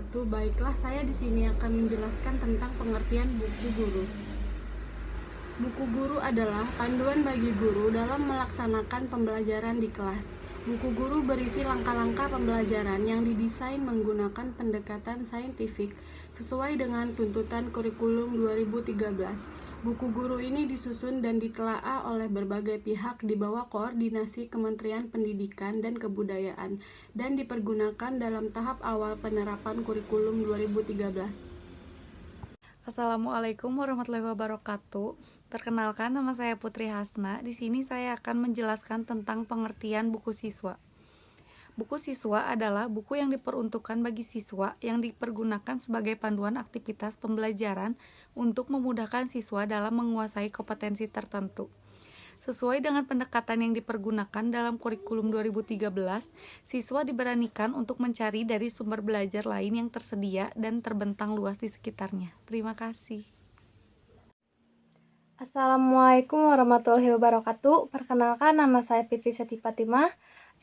wabarakatuh. Baiklah, saya di sini akan menjelaskan tentang pengertian buku guru. Buku guru adalah panduan bagi guru dalam melaksanakan pembelajaran di kelas. Buku guru berisi langkah-langkah pembelajaran yang didesain menggunakan pendekatan saintifik sesuai dengan tuntutan kurikulum 2013. Buku guru ini disusun dan ditelaah oleh berbagai pihak di bawah koordinasi Kementerian Pendidikan dan Kebudayaan dan dipergunakan dalam tahap awal penerapan kurikulum 2013. Assalamualaikum warahmatullahi wabarakatuh. Perkenalkan, nama saya Putri Hasna. Di sini saya akan menjelaskan tentang pengertian buku siswa. Buku siswa adalah buku yang diperuntukkan bagi siswa yang dipergunakan sebagai panduan aktivitas pembelajaran untuk memudahkan siswa dalam menguasai kompetensi tertentu. Sesuai dengan pendekatan yang dipergunakan dalam kurikulum 2013, siswa diberanikan untuk mencari dari sumber belajar lain yang tersedia dan terbentang luas di sekitarnya. Terima kasih. Assalamualaikum warahmatullahi wabarakatuh. Perkenalkan, nama saya Fitri Seti Fatimah,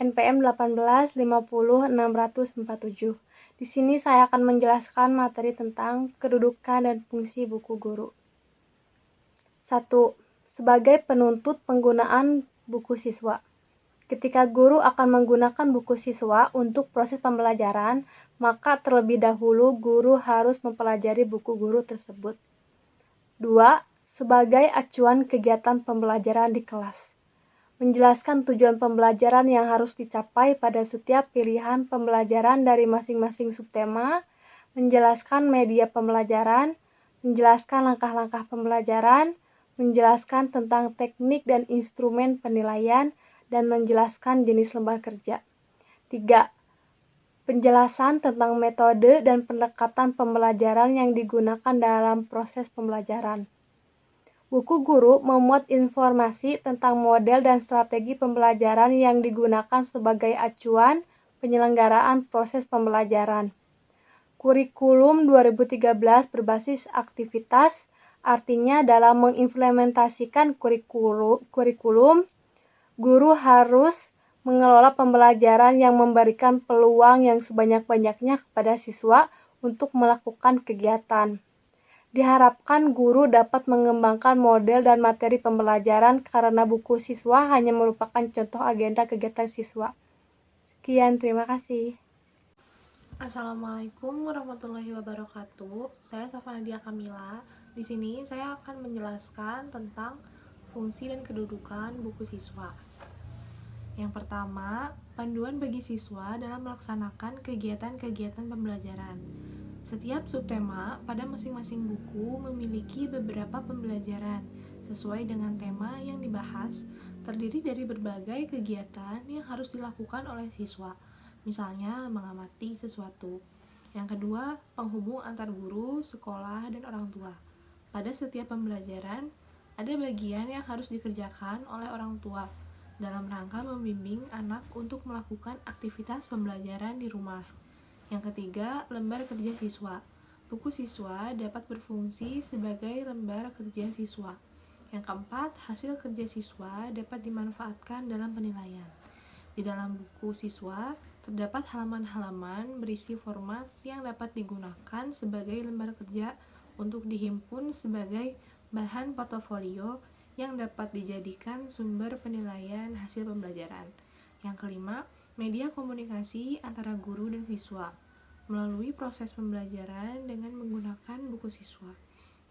NPM 1850647. Di sini saya akan menjelaskan materi tentang kedudukan dan fungsi buku guru. 1. Sebagai penuntut penggunaan buku siswa. Ketika guru akan menggunakan buku siswa untuk proses pembelajaran, maka terlebih dahulu guru harus mempelajari buku guru tersebut. 2. Sebagai acuan kegiatan pembelajaran di kelas. Menjelaskan tujuan pembelajaran yang harus dicapai pada setiap pilihan pembelajaran dari masing-masing subtema, menjelaskan media pembelajaran, menjelaskan langkah-langkah pembelajaran, menjelaskan tentang teknik dan instrumen penilaian, dan menjelaskan jenis lembar kerja. 3. Penjelasan tentang metode dan pendekatan pembelajaran yang digunakan dalam proses pembelajaran. Buku guru memuat informasi tentang model dan strategi pembelajaran yang digunakan sebagai acuan penyelenggaraan proses pembelajaran. Kurikulum 2013 berbasis aktivitas, artinya dalam mengimplementasikan kurikulum, guru harus mengelola pembelajaran yang memberikan peluang yang sebanyak-banyaknya kepada siswa untuk melakukan kegiatan. Diharapkan guru dapat mengembangkan model dan materi pembelajaran karena buku siswa hanya merupakan contoh agenda kegiatan siswa. Sekian, terima kasih. Assalamualaikum warahmatullahi wabarakatuh. Saya Safanadia Kamila. Di sini saya akan menjelaskan tentang fungsi dan kedudukan buku siswa. Yang pertama, panduan bagi siswa dalam melaksanakan kegiatan-kegiatan pembelajaran. Setiap subtema pada masing-masing buku memiliki beberapa pembelajaran sesuai dengan tema yang dibahas, terdiri dari berbagai kegiatan yang harus dilakukan oleh siswa. Misalnya, mengamati sesuatu. Yang kedua, penghubung antar guru, sekolah, dan orang tua. Pada setiap pembelajaran, ada bagian yang harus dikerjakan oleh orang tua dalam rangka membimbing anak untuk melakukan aktivitas pembelajaran di rumah. Yang ketiga, lembar kerja siswa. Buku siswa dapat berfungsi sebagai lembar kerja siswa. Yang keempat, hasil kerja siswa dapat dimanfaatkan dalam penilaian. Di dalam buku siswa, terdapat halaman-halaman berisi format yang dapat digunakan sebagai lembar kerja untuk dihimpun sebagai bahan portofolio yang dapat dijadikan sumber penilaian hasil pembelajaran. Yang kelima, media komunikasi antara guru dan siswa. Melalui proses pembelajaran dengan menggunakan buku siswa,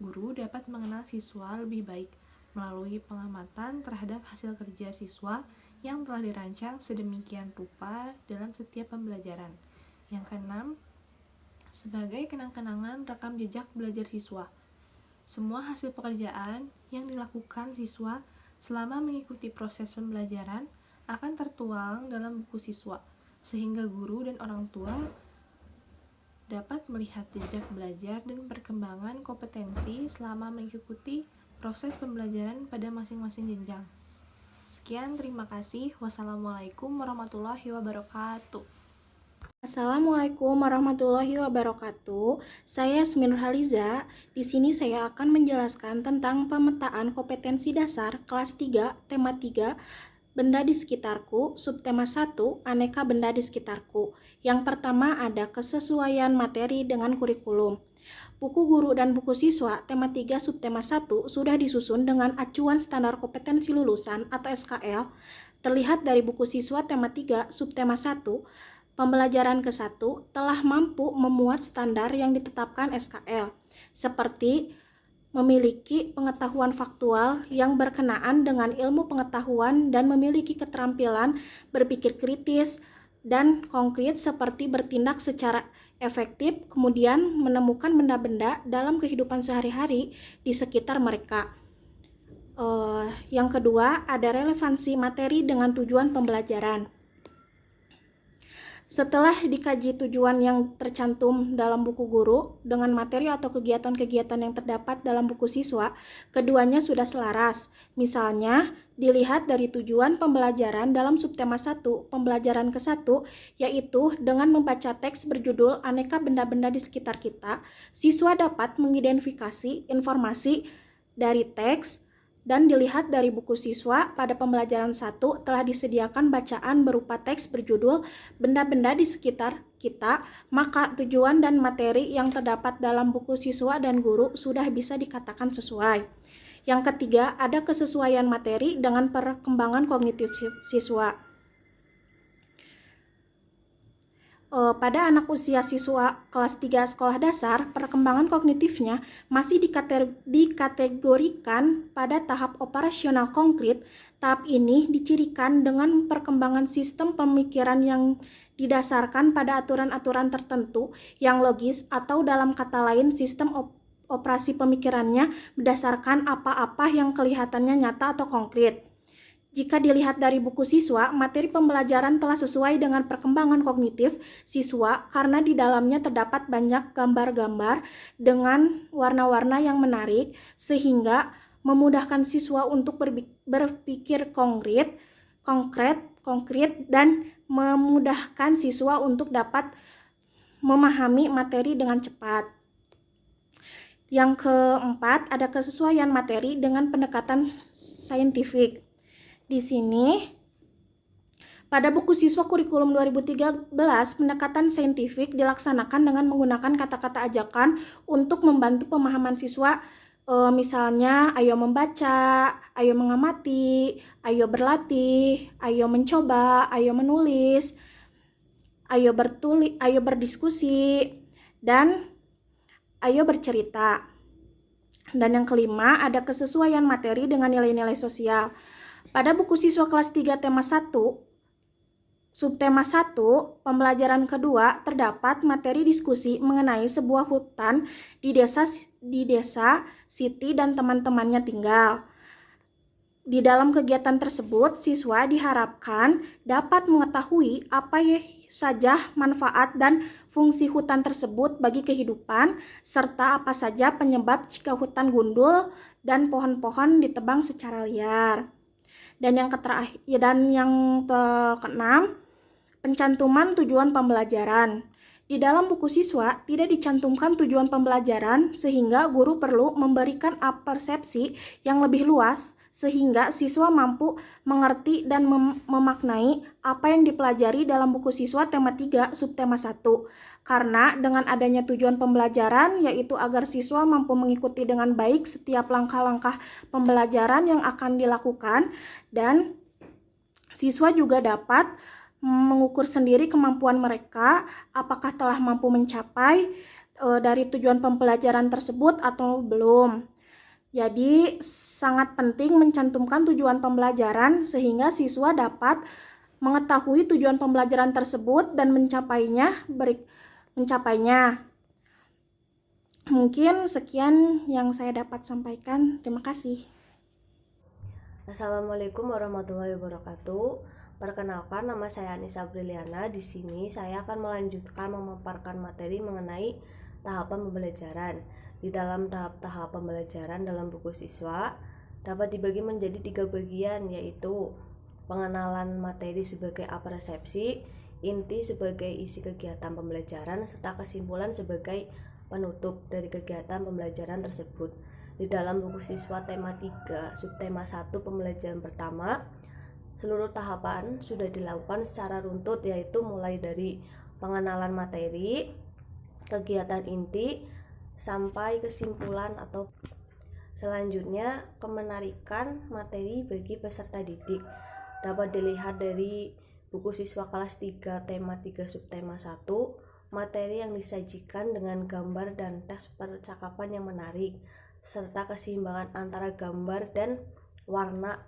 guru dapat mengenal siswa lebih baik melalui pengamatan terhadap hasil kerja siswa yang telah dirancang sedemikian rupa dalam setiap pembelajaran. Yang keenam, sebagai kenang-kenangan rekam jejak belajar siswa. Semua hasil pekerjaan yang dilakukan siswa selama mengikuti proses pembelajaran akan tertuang dalam buku siswa, sehingga guru dan orang tua dapat melihat jejak belajar dan perkembangan kompetensi selama mengikuti proses pembelajaran pada masing-masing jenjang. Sekian, terima kasih. Wassalamualaikum warahmatullahi wabarakatuh. Assalamualaikum warahmatullahi wabarakatuh. Saya Yasmin Nurhaliza. Di sini saya akan menjelaskan tentang pemetaan kompetensi dasar kelas 3, tema 3, benda di sekitarku, subtema 1, aneka benda di sekitarku. Yang pertama ada kesesuaian materi dengan kurikulum. Buku guru dan buku siswa, tema 3, subtema 1, sudah disusun dengan acuan standar kompetensi lulusan atau SKL. Terlihat dari buku siswa tema 3, subtema 1, pembelajaran ke-1 telah mampu memuat standar yang ditetapkan SKL, seperti memiliki pengetahuan faktual yang berkenaan dengan ilmu pengetahuan dan memiliki keterampilan berpikir kritis dan konkret seperti bertindak secara efektif, kemudian menemukan benda-benda dalam kehidupan sehari-hari di sekitar mereka. Yang kedua, ada relevansi materi dengan tujuan pembelajaran. Setelah dikaji tujuan yang tercantum dalam buku guru dengan materi atau kegiatan-kegiatan yang terdapat dalam buku siswa, keduanya sudah selaras. Misalnya, dilihat dari tujuan pembelajaran dalam subtema 1, pembelajaran ke-1, yaitu dengan membaca teks berjudul Aneka Benda-Benda di Sekitar Kita, siswa dapat mengidentifikasi informasi dari teks. Dan dilihat dari buku siswa, pada pembelajaran 1 telah disediakan bacaan berupa teks berjudul Benda-benda di sekitar kita, maka tujuan dan materi yang terdapat dalam buku siswa dan guru sudah bisa dikatakan sesuai. Yang ketiga, ada kesesuaian materi dengan perkembangan kognitif siswa. Pada anak usia siswa kelas 3 sekolah dasar, perkembangan kognitifnya masih dikategorikan pada tahap operasional konkret. Tahap ini dicirikan dengan perkembangan sistem pemikiran yang didasarkan pada aturan-aturan tertentu yang logis, atau dalam kata lain sistem operasi pemikirannya berdasarkan apa-apa yang kelihatannya nyata atau konkret. Jika dilihat dari buku siswa, materi pembelajaran telah sesuai dengan perkembangan kognitif siswa karena di dalamnya terdapat banyak gambar-gambar dengan warna-warna yang menarik sehingga memudahkan siswa untuk berpikir konkret dan memudahkan siswa untuk dapat memahami materi dengan cepat. Yang keempat, ada kesesuaian materi dengan pendekatan saintifik. Di sini, pada buku siswa kurikulum 2013, pendekatan saintifik dilaksanakan dengan menggunakan kata-kata ajakan untuk membantu pemahaman siswa, misalnya ayo membaca, ayo mengamati, ayo berlatih, ayo mencoba, ayo menulis, ayo berdiskusi, dan ayo bercerita. Dan yang kelima, ada kesesuaian materi dengan nilai-nilai sosial. Pada buku siswa kelas 3 tema 1, subtema 1, pembelajaran kedua, terdapat materi diskusi mengenai sebuah hutan di desa Siti dan teman-temannya tinggal. Di dalam kegiatan tersebut, siswa diharapkan dapat mengetahui apa saja manfaat dan fungsi hutan tersebut bagi kehidupan, serta apa saja penyebab jika hutan gundul dan pohon-pohon ditebang secara liar. Dan yang keenam, pencantuman tujuan pembelajaran. Di dalam buku siswa tidak dicantumkan tujuan pembelajaran sehingga guru perlu memberikan persepsi yang lebih luas sehingga siswa mampu mengerti dan memaknai apa yang dipelajari dalam buku siswa tema 3 subtema 1. Karena dengan adanya tujuan pembelajaran yaitu agar siswa mampu mengikuti dengan baik setiap langkah-langkah pembelajaran yang akan dilakukan, dan siswa juga dapat mengukur sendiri kemampuan mereka apakah telah mampu mencapai dari tujuan pembelajaran tersebut atau belum. Jadi sangat penting mencantumkan tujuan pembelajaran sehingga siswa dapat mengetahui tujuan pembelajaran tersebut dan mencapainya. Mungkin sekian yang saya dapat sampaikan. Terima kasih. Assalamualaikum warahmatullahi wabarakatuh. Perkenalkan, nama saya Anissa Briliana. Di sini saya akan melanjutkan memaparkan materi mengenai tahapan pembelajaran. Di dalam tahap pembelajaran dalam buku siswa dapat dibagi menjadi 3 bagian, yaitu pengenalan materi sebagai apresepsi, inti sebagai isi kegiatan pembelajaran, serta kesimpulan sebagai penutup dari kegiatan pembelajaran tersebut. Di dalam buku siswa tema 3 subtema 1 pembelajaran pertama Seluruh tahapan sudah dilakukan secara runtut, yaitu mulai dari pengenalan materi, kegiatan inti, sampai kesimpulan atau selanjutnya kemenarikan materi bagi peserta didik. Dapat dilihat dari buku siswa kelas 3 tema 3 subtema 1, materi yang disajikan dengan gambar dan tes percakapan yang menarik, serta keseimbangan antara gambar dan warna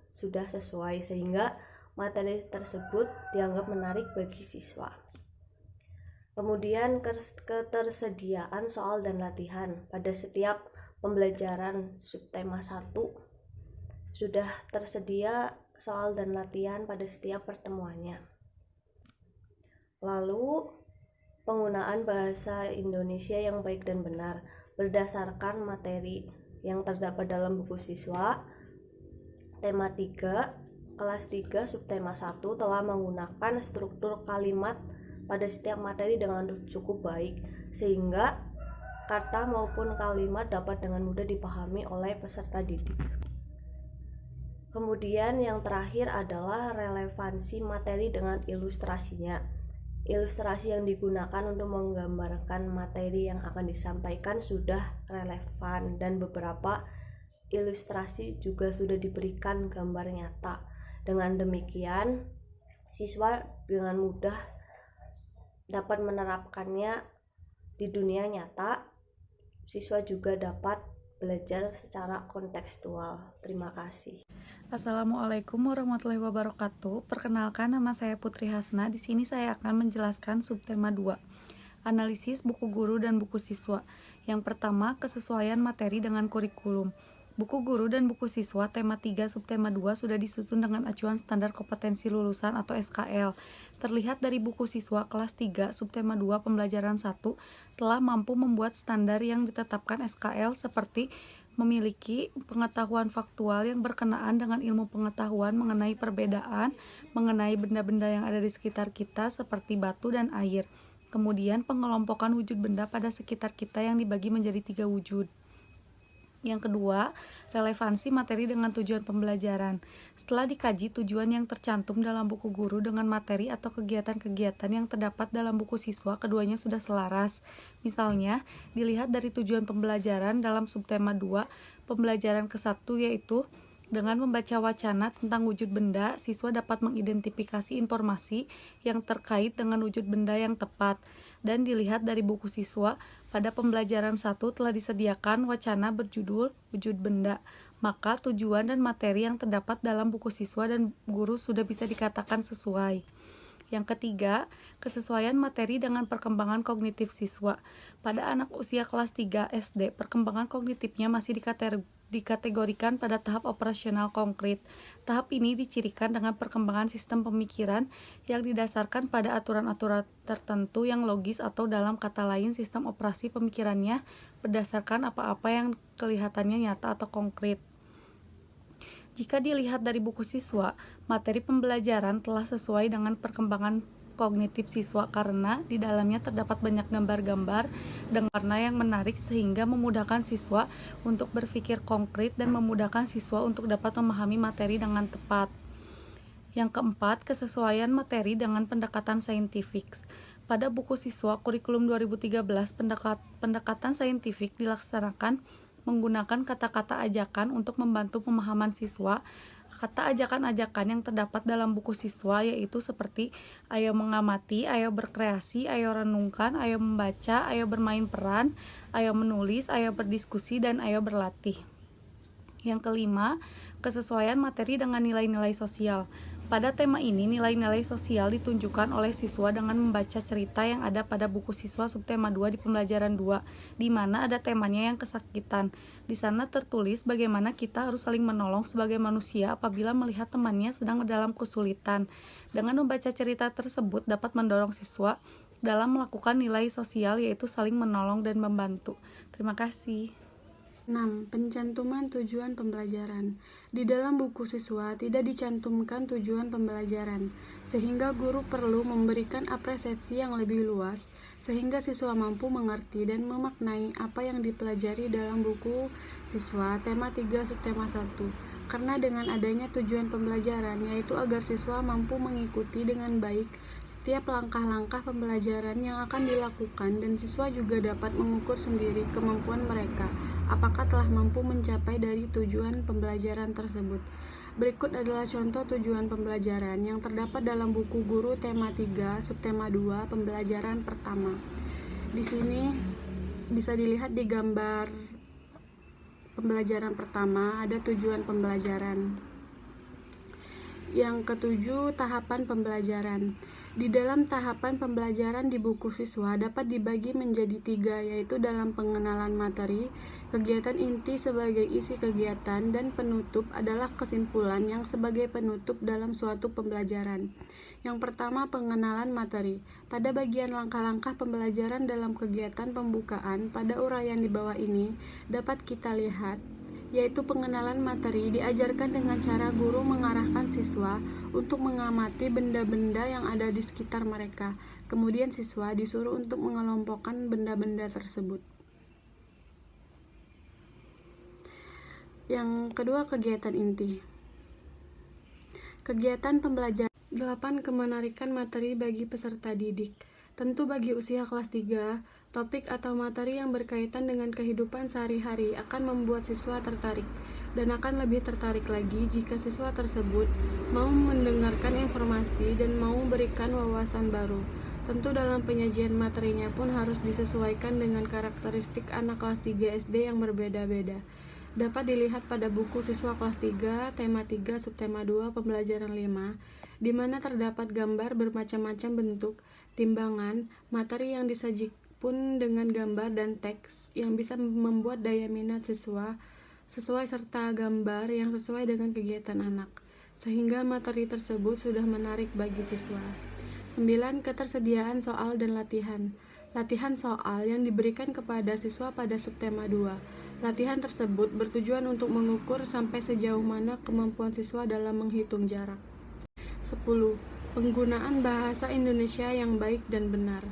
sudah sesuai sehingga materi tersebut dianggap menarik bagi siswa. Kemudian ketersediaan soal dan latihan pada setiap pembelajaran subtema 1 sudah tersedia soal dan latihan pada setiap pertemuannya. Lalu penggunaan bahasa Indonesia yang baik dan benar berdasarkan materi yang terdapat dalam buku siswa. Tema 3, kelas 3 subtema 1 telah menggunakan struktur kalimat pada setiap materi dengan cukup baik sehingga kata maupun kalimat dapat dengan mudah dipahami oleh peserta didik. Kemudian yang terakhir adalah relevansi materi dengan ilustrasinya. Ilustrasi yang digunakan untuk menggambarkan materi yang akan disampaikan sudah relevan dan beberapa ilustrasi juga sudah diberikan gambar nyata. Dengan demikian, siswa dengan mudah dapat menerapkannya di dunia nyata. Siswa juga dapat belajar secara kontekstual. Terima kasih. Assalamualaikum warahmatullahi wabarakatuh. Perkenalkan, nama saya Putri Hasna. Di sini saya akan menjelaskan subtema 2, analisis buku guru dan buku siswa. Yang pertama, kesesuaian materi dengan kurikulum. Buku guru dan buku siswa tema 3 subtema 2 sudah disusun dengan acuan standar kompetensi lulusan atau SKL. Terlihat dari buku siswa kelas 3 subtema 2 pembelajaran 1 telah mampu membuat standar yang ditetapkan SKL seperti memiliki pengetahuan faktual yang berkenaan dengan ilmu pengetahuan mengenai perbedaan, mengenai benda-benda yang ada di sekitar kita seperti batu dan air. Kemudian pengelompokan wujud benda pada sekitar kita yang dibagi menjadi 3 wujud. Yang kedua, relevansi materi dengan tujuan pembelajaran. Setelah dikaji tujuan yang tercantum dalam buku guru dengan materi atau kegiatan-kegiatan yang terdapat dalam buku siswa, keduanya sudah selaras. Misalnya, dilihat dari tujuan pembelajaran dalam subtema 2, pembelajaran ke-1 yaitu dengan membaca wacana tentang wujud benda, siswa dapat mengidentifikasi informasi yang terkait dengan wujud benda yang tepat. Dan dilihat dari buku siswa, pada pembelajaran 1 telah disediakan wacana berjudul wujud benda. Maka tujuan dan materi yang terdapat dalam buku siswa dan guru sudah bisa dikatakan sesuai. Yang ketiga, kesesuaian materi dengan perkembangan kognitif siswa. Pada anak usia kelas 3 SD, perkembangan kognitifnya masih dikategorikan pada tahap operasional konkret. Tahap ini dicirikan dengan perkembangan sistem pemikiran yang didasarkan pada aturan-aturan tertentu yang logis atau dalam kata lain sistem operasi pemikirannya berdasarkan apa-apa yang kelihatannya nyata atau konkret. Jika dilihat dari buku siswa, materi pembelajaran telah sesuai dengan perkembangan kognitif siswa karena di dalamnya terdapat banyak gambar-gambar dengan warna yang menarik sehingga memudahkan siswa untuk berpikir konkret dan memudahkan siswa untuk dapat memahami materi dengan tepat. Yang keempat, kesesuaian materi dengan pendekatan saintifik. Pada buku siswa kurikulum 2013, pendekatan saintifik dilaksanakan menggunakan kata-kata ajakan untuk membantu pemahaman siswa. Kata ajakan-ajakan yang terdapat dalam buku siswa yaitu seperti ayo mengamati, ayo berkreasi, ayo renungkan, ayo membaca, ayo bermain peran, ayo menulis, ayo berdiskusi, dan ayo berlatih. Yang kelima, kesesuaian materi dengan nilai-nilai sosial. Pada tema ini, nilai-nilai sosial ditunjukkan oleh siswa dengan membaca cerita yang ada pada buku siswa subtema 2 di pembelajaran 2, di mana ada temanya yang kesakitan. Di sana tertulis bagaimana kita harus saling menolong sebagai manusia apabila melihat temannya sedang dalam kesulitan. Dengan membaca cerita tersebut dapat mendorong siswa dalam melakukan nilai sosial yaitu saling menolong dan membantu. Terima kasih. 6. Pencantuman tujuan pembelajaran. Di dalam buku siswa tidak dicantumkan tujuan pembelajaran, sehingga guru perlu memberikan apresiasi yang lebih luas, sehingga siswa mampu mengerti dan memaknai apa yang dipelajari dalam buku siswa tema 3 subtema 1. karena dengan adanya tujuan pembelajaran, yaitu agar siswa mampu mengikuti dengan baik setiap langkah-langkah pembelajaran yang akan dilakukan, dan siswa juga dapat mengukur sendiri kemampuan mereka apakah telah mampu mencapai dari tujuan pembelajaran tersebut. Berikut adalah contoh tujuan pembelajaran yang terdapat dalam buku guru tema 3, subtema 2, pembelajaran pertama. Di sini bisa dilihat di gambar pembelajaran pertama ada tujuan pembelajaran. Yang ketujuh, tahapan pembelajaran. Di dalam tahapan pembelajaran di buku siswa dapat dibagi menjadi 3, yaitu dalam pengenalan materi, kegiatan inti sebagai isi kegiatan, dan penutup adalah kesimpulan yang sebagai penutup dalam suatu pembelajaran. Yang pertama, pengenalan materi. Pada bagian langkah-langkah pembelajaran dalam kegiatan pembukaan, pada uraian di bawah ini dapat kita lihat, yaitu pengenalan materi diajarkan dengan cara guru mengarahkan siswa untuk mengamati benda-benda yang ada di sekitar mereka. Kemudian siswa disuruh untuk mengelompokkan benda-benda tersebut. Yang kedua, kegiatan inti. Kegiatan pembelajaran 8. Kemenarikan materi bagi peserta didik. Tentu bagi usia kelas 3, topik atau materi yang berkaitan dengan kehidupan sehari-hari akan membuat siswa tertarik, dan akan lebih tertarik lagi jika siswa tersebut mau mendengarkan informasi dan mau memberikan wawasan baru. Tentu dalam penyajian materinya pun harus disesuaikan dengan karakteristik anak kelas 3 SD yang berbeda-beda. Dapat dilihat pada buku siswa kelas 3, tema 3, subtema 2, pembelajaran 5, di mana terdapat gambar bermacam-macam bentuk, timbangan, materi yang disajikan pun dengan gambar dan teks yang bisa membuat daya minat siswa sesuai serta gambar yang sesuai dengan kegiatan anak, sehingga materi tersebut sudah menarik bagi siswa. 9. Ketersediaan soal dan latihan. Latihan soal yang diberikan kepada siswa pada subtema 2. Latihan tersebut bertujuan untuk mengukur sampai sejauh mana kemampuan siswa dalam menghitung jarak. 10. Penggunaan bahasa Indonesia yang baik dan benar.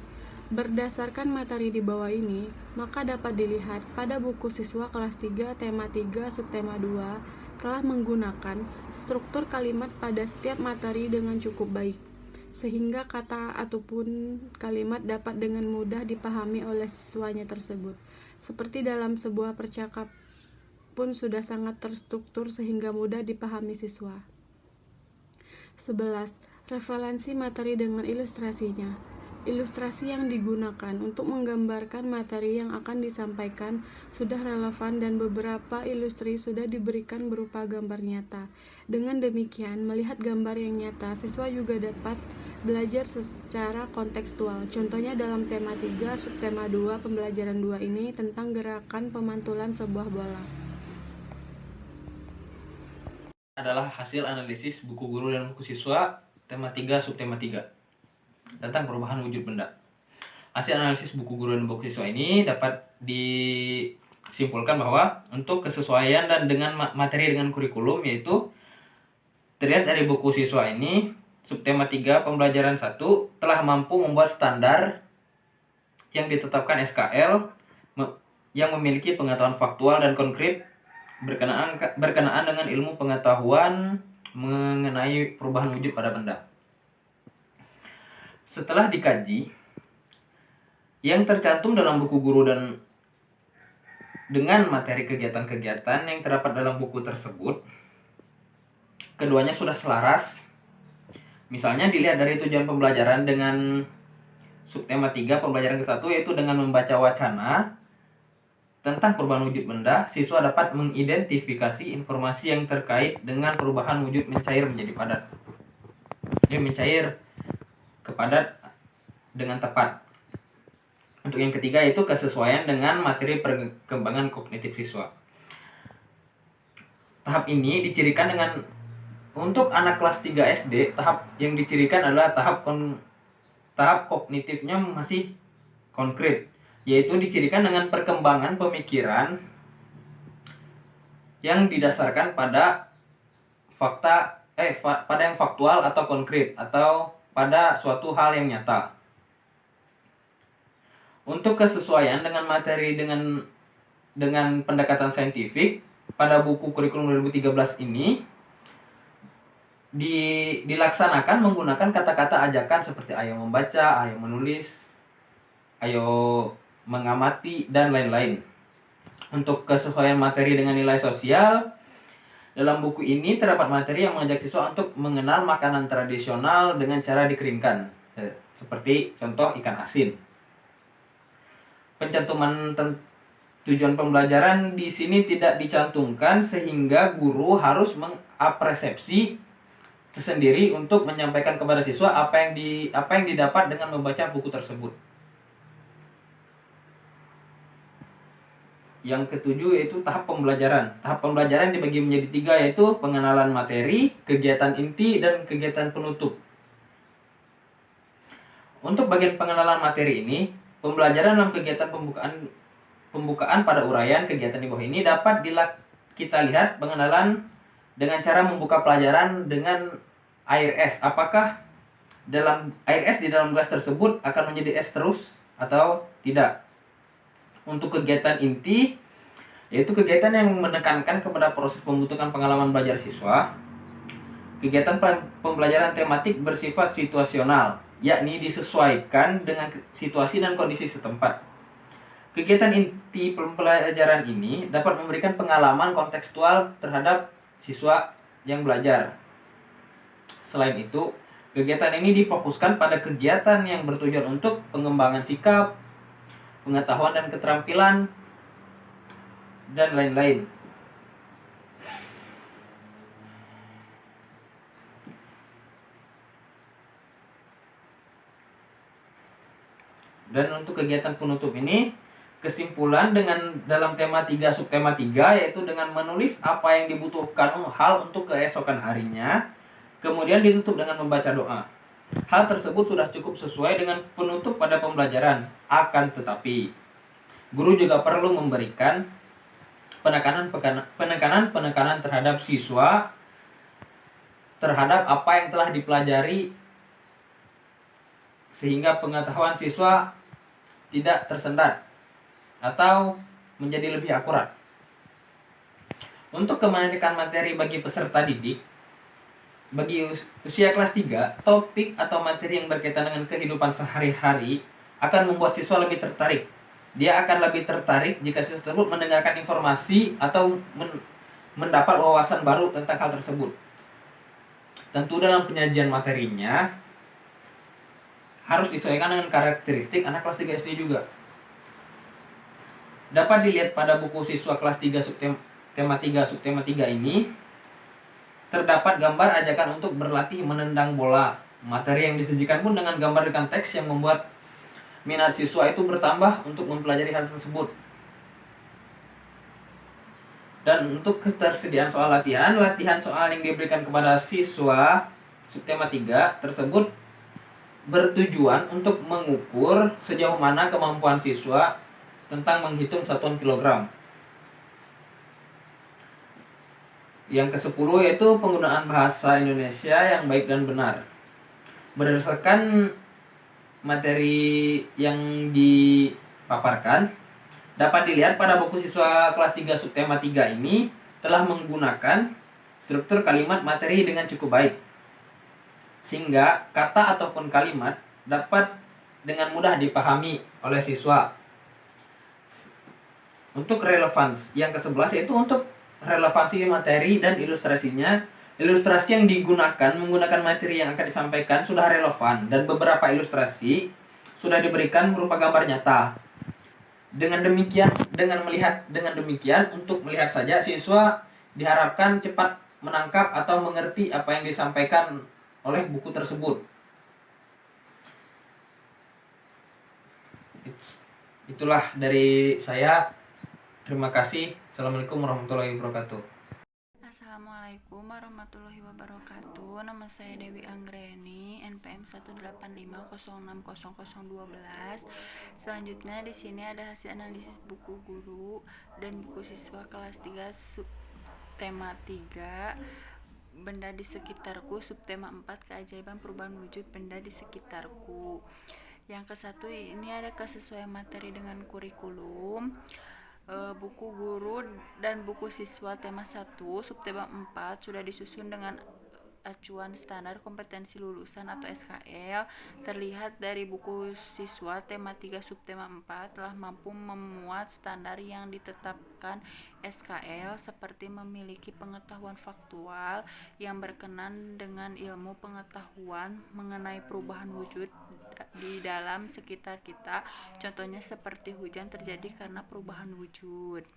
Berdasarkan materi di bawah ini, maka dapat dilihat pada buku siswa kelas 3, tema 3, subtema 2 telah menggunakan struktur kalimat pada setiap materi dengan cukup baik, sehingga kata ataupun kalimat dapat dengan mudah dipahami oleh siswanya tersebut. Seperti dalam sebuah percakapan pun sudah sangat terstruktur sehingga mudah dipahami siswa. 11. Referensi materi dengan ilustrasinya. Ilustrasi yang digunakan untuk menggambarkan materi yang akan disampaikan sudah relevan dan beberapa ilustrasi sudah diberikan berupa gambar nyata. Dengan demikian, melihat gambar yang nyata, siswa juga dapat belajar secara kontekstual. Contohnya dalam tema 3, subtema 2, pembelajaran 2 ini tentang gerakan pemantulan sebuah bola. Adalah hasil analisis buku guru dan buku siswa tema 3 subtema 3 tentang perubahan wujud benda. Hasil analisis buku guru dan buku siswa ini dapat disimpulkan bahwa untuk kesesuaian dan dengan materi dengan kurikulum, yaitu terlihat dari buku siswa ini subtema 3 pembelajaran 1 telah mampu membuat standar yang ditetapkan SKL yang memiliki pengetahuan faktual dan konkret berkenaan dengan ilmu pengetahuan mengenai perubahan wujud pada benda. Setelah dikaji, yang tercantum dalam buku guru dan dengan materi kegiatan-kegiatan yang terdapat dalam buku tersebut, keduanya sudah selaras. Misalnya dilihat dari tujuan pembelajaran dengan subtema 3 pembelajaran ke-1, yaitu dengan membaca wacana tentang perubahan wujud benda, siswa dapat mengidentifikasi informasi yang terkait dengan perubahan wujud mencair menjadi padat. Mencair ke padat dengan tepat. Untuk yang ketiga itu kesesuaian dengan materi perkembangan kognitif siswa. Tahap ini dicirikan dengan untuk anak kelas 3 SD, tahap yang dicirikan adalah tahap kognitifnya masih konkret, yaitu dicirikan dengan perkembangan pemikiran yang didasarkan pada pada yang faktual atau konkret atau pada suatu hal yang nyata. Untuk kesesuaian dengan materi dengan pendekatan saintifik, pada buku kurikulum 2013 ini dilaksanakan menggunakan kata-kata ajakan seperti ayo membaca, ayo menulis, ayo mengamati, dan lain-lain. Untuk kesesuaian materi dengan nilai sosial, dalam buku ini terdapat materi yang mengajak siswa untuk mengenal makanan tradisional dengan cara dikeringkan, seperti contoh ikan asin. Pencantuman tujuan pembelajaran di sini tidak dicantumkan sehingga guru harus mengapresepsi tersendiri untuk menyampaikan kepada siswa apa yang didapat dengan membaca buku tersebut. Yang ketujuh yaitu tahap pembelajaran. Tahap pembelajaran dibagi menjadi 3, yaitu pengenalan materi, kegiatan inti, dan kegiatan penutup. Untuk bagian pengenalan materi ini, pembelajaran dalam kegiatan pembukaan pada uraian kegiatan di bawah ini dapat kita lihat pengenalan dengan cara membuka pelajaran dengan air es. Apakah air es di dalam gelas tersebut akan menjadi es terus atau tidak? Untuk kegiatan inti, yaitu kegiatan yang menekankan kepada proses pembentukan pengalaman belajar siswa. Kegiatan pembelajaran tematik bersifat situasional, yakni disesuaikan dengan situasi dan kondisi setempat. Kegiatan inti pembelajaran ini dapat memberikan pengalaman kontekstual terhadap siswa yang belajar. Selain itu, kegiatan ini difokuskan pada kegiatan yang bertujuan untuk pengembangan sikap, pengetahuan dan keterampilan, dan lain-lain. Dan untuk kegiatan penutup ini, kesimpulan dalam tema 3 subtema 3, yaitu dengan menulis apa yang dibutuhkan hal untuk keesokan harinya, kemudian ditutup dengan membaca doa. Hal tersebut sudah cukup sesuai dengan penutup pada pembelajaran. Akan tetapi, guru juga perlu memberikan penekanan terhadap siswa terhadap apa yang telah dipelajari sehingga pengetahuan siswa tidak tersendat atau menjadi lebih akurat. Untuk kemenakan materi bagi peserta didik, bagi usia kelas 3, topik atau materi yang berkaitan dengan kehidupan sehari-hari akan membuat siswa lebih tertarik. Dia akan lebih tertarik jika siswa tersebut mendengarkan informasi atau mendapat wawasan baru tentang hal tersebut. Tentu dalam penyajian materinya harus disesuaikan dengan karakteristik anak kelas 3 SD juga. Dapat dilihat pada buku siswa kelas 3 subtema 3 ini, terdapat gambar ajakan untuk berlatih menendang bola. Materi yang disajikan pun dengan gambar rekan teks yang membuat minat siswa itu bertambah untuk mempelajari hal tersebut. Dan untuk ketersediaan soal latihan soal yang diberikan kepada siswa subtema 3 tersebut bertujuan untuk mengukur sejauh mana kemampuan siswa tentang menghitung satuan kilogram. Yang ke-10 yaitu penggunaan bahasa Indonesia yang baik dan benar. Berdasarkan materi yang dipaparkan, dapat dilihat pada buku siswa kelas 3 subtema 3 ini telah menggunakan struktur kalimat materi dengan cukup baik, sehingga kata ataupun kalimat dapat dengan mudah dipahami oleh siswa. Untuk relevansi yang ke-11 yaitu untuk relevansi materi dan ilustrasinya. Ilustrasi yang digunakan menggunakan materi yang akan disampaikan sudah relevan dan beberapa ilustrasi sudah diberikan berupa gambar nyata. Dengan demikian untuk melihat saja siswa diharapkan cepat menangkap atau mengerti apa yang disampaikan oleh buku tersebut. Itulah dari saya. Terima kasih. Assalamualaikum warahmatullahi wabarakatuh. Assalamualaikum warahmatullahi wabarakatuh. Nama saya Dewi Anggreni, NPM 185060012. Selanjutnya di sini ada hasil analisis buku guru dan buku siswa kelas 3 subtema 3 benda di sekitarku, subtema 4 keajaiban perubahan wujud benda di sekitarku. Yang ke-1 ini ada kesesuaian materi dengan kurikulum. Buku guru dan buku siswa tema 1 subtema 4 sudah disusun dengan acuan standar kompetensi lulusan atau SKL. Terlihat dari buku siswa tema 3 subtema 4 telah mampu memuat standar yang ditetapkan SKL, seperti memiliki pengetahuan faktual yang berkenan dengan ilmu pengetahuan mengenai perubahan wujud di dalam sekitar kita. Contohnya seperti hujan terjadi karena perubahan wujud.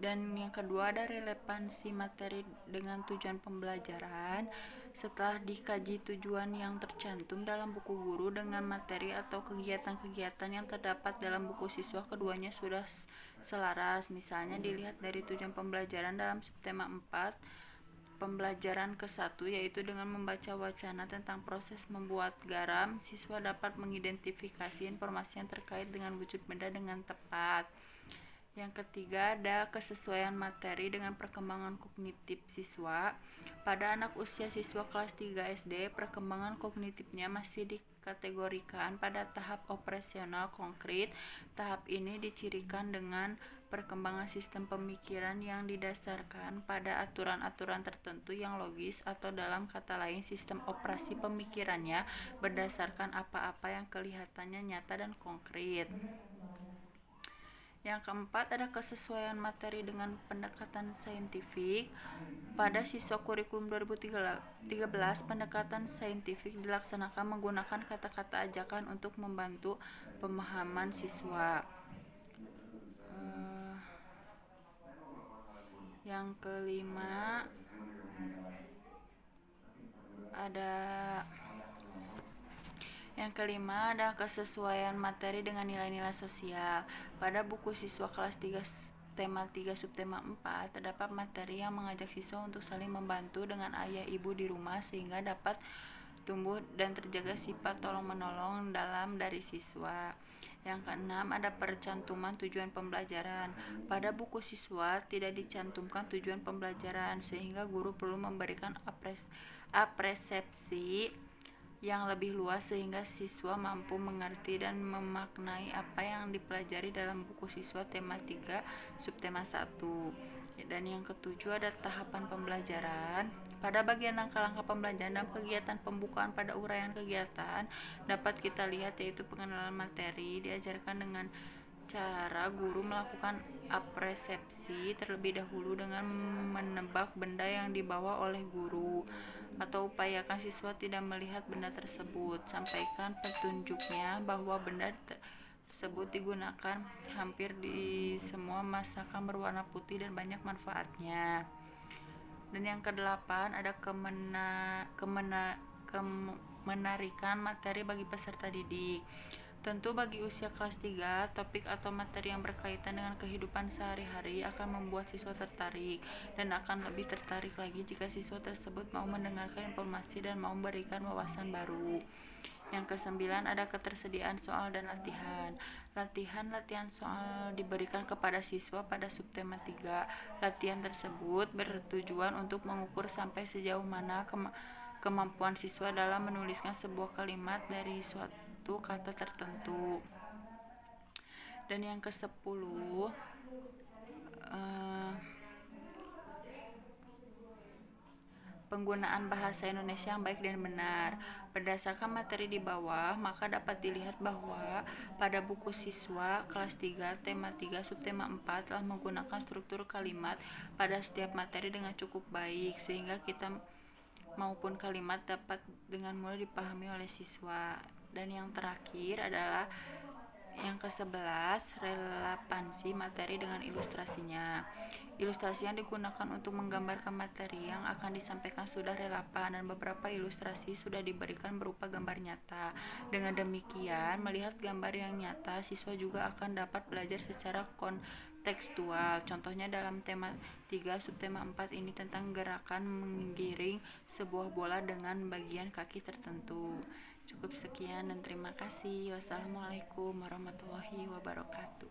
Dan yang kedua ada relevansi materi dengan tujuan pembelajaran. Setelah dikaji tujuan yang tercantum dalam buku guru dengan materi atau kegiatan-kegiatan yang terdapat dalam buku siswa, keduanya sudah selaras. Misalnya dilihat dari tujuan pembelajaran dalam subtema 4 pembelajaran ke-1, yaitu dengan membaca wacana tentang proses membuat garam, siswa dapat mengidentifikasi informasi yang terkait dengan wujud benda dengan tepat. Yang ketiga ada kesesuaian materi dengan perkembangan kognitif siswa. Pada anak usia siswa kelas 3 SD, perkembangan kognitifnya masih dikategorikan pada tahap operasional konkret. Tahap ini dicirikan dengan perkembangan sistem pemikiran yang didasarkan pada aturan-aturan tertentu yang logis, atau dalam kata lain sistem operasi pemikirannya berdasarkan apa-apa yang kelihatannya nyata dan konkret. Yang keempat ada kesesuaian materi dengan pendekatan saintifik. Pada siswa kurikulum 2013, pendekatan saintifik dilaksanakan menggunakan kata-kata ajakan untuk membantu pemahaman siswa. Yang kelima ada kesesuaian materi dengan nilai-nilai sosial. Pada buku siswa kelas 3 tema 3 subtema 4 terdapat materi yang mengajak siswa untuk saling membantu dengan ayah ibu di rumah sehingga dapat tumbuh dan terjaga sifat tolong-menolong dalam dari siswa. Yang keenam ada percantuman tujuan pembelajaran. Pada buku siswa tidak dicantumkan tujuan pembelajaran, sehingga guru perlu memberikan apresiasi yang lebih luas sehingga siswa mampu mengerti dan memaknai apa yang dipelajari dalam buku siswa tema 3 subtema 1. Dan yang ketujuh ada tahapan pembelajaran. Pada bagian langkah-langkah pembelajaran dan kegiatan pembukaan pada uraian kegiatan dapat kita lihat, yaitu pengenalan materi diajarkan dengan cara guru melakukan apresiasi terlebih dahulu dengan menebak benda yang dibawa oleh guru, atau upayakan siswa tidak melihat benda tersebut. Sampaikan petunjuknya bahwa benda tersebut digunakan hampir di semua masakan berwarna putih dan banyak manfaatnya. Dan yang kedelapan ada menarikan materi bagi peserta didik. Tentu bagi usia kelas 3, topik atau materi yang berkaitan dengan kehidupan sehari-hari akan membuat siswa tertarik, dan akan lebih tertarik lagi jika siswa tersebut mau mendengarkan informasi dan mau memberikan wawasan baru. Yang kesembilan ada ketersediaan soal dan latihan. Latihan soal diberikan kepada siswa pada subtema 3. Latihan tersebut bertujuan untuk mengukur sampai sejauh mana kemampuan siswa dalam menuliskan sebuah kalimat dari suatu kata tertentu. Dan yang ke-10 penggunaan bahasa Indonesia yang baik dan benar. Berdasarkan materi di bawah, maka dapat dilihat bahwa pada buku siswa kelas 3 tema 3 subtema 4 telah menggunakan struktur kalimat pada setiap materi dengan cukup baik, sehingga kita maupun kalimat dapat dengan mudah dipahami oleh siswa. Dan yang terakhir adalah yang ke-11, relevansi materi dengan ilustrasinya. Ilustrasi yang digunakan untuk menggambarkan materi yang akan disampaikan sudah relevan, dan beberapa ilustrasi sudah diberikan berupa gambar nyata. Dengan demikian, melihat gambar yang nyata, siswa juga akan dapat belajar secara kontekstual. Contohnya dalam tema 3 subtema 4 ini tentang gerakan menggiring sebuah bola dengan bagian kaki tertentu. Cukup sekian dan terima kasih. Wassalamualaikum warahmatullahi wabarakatuh.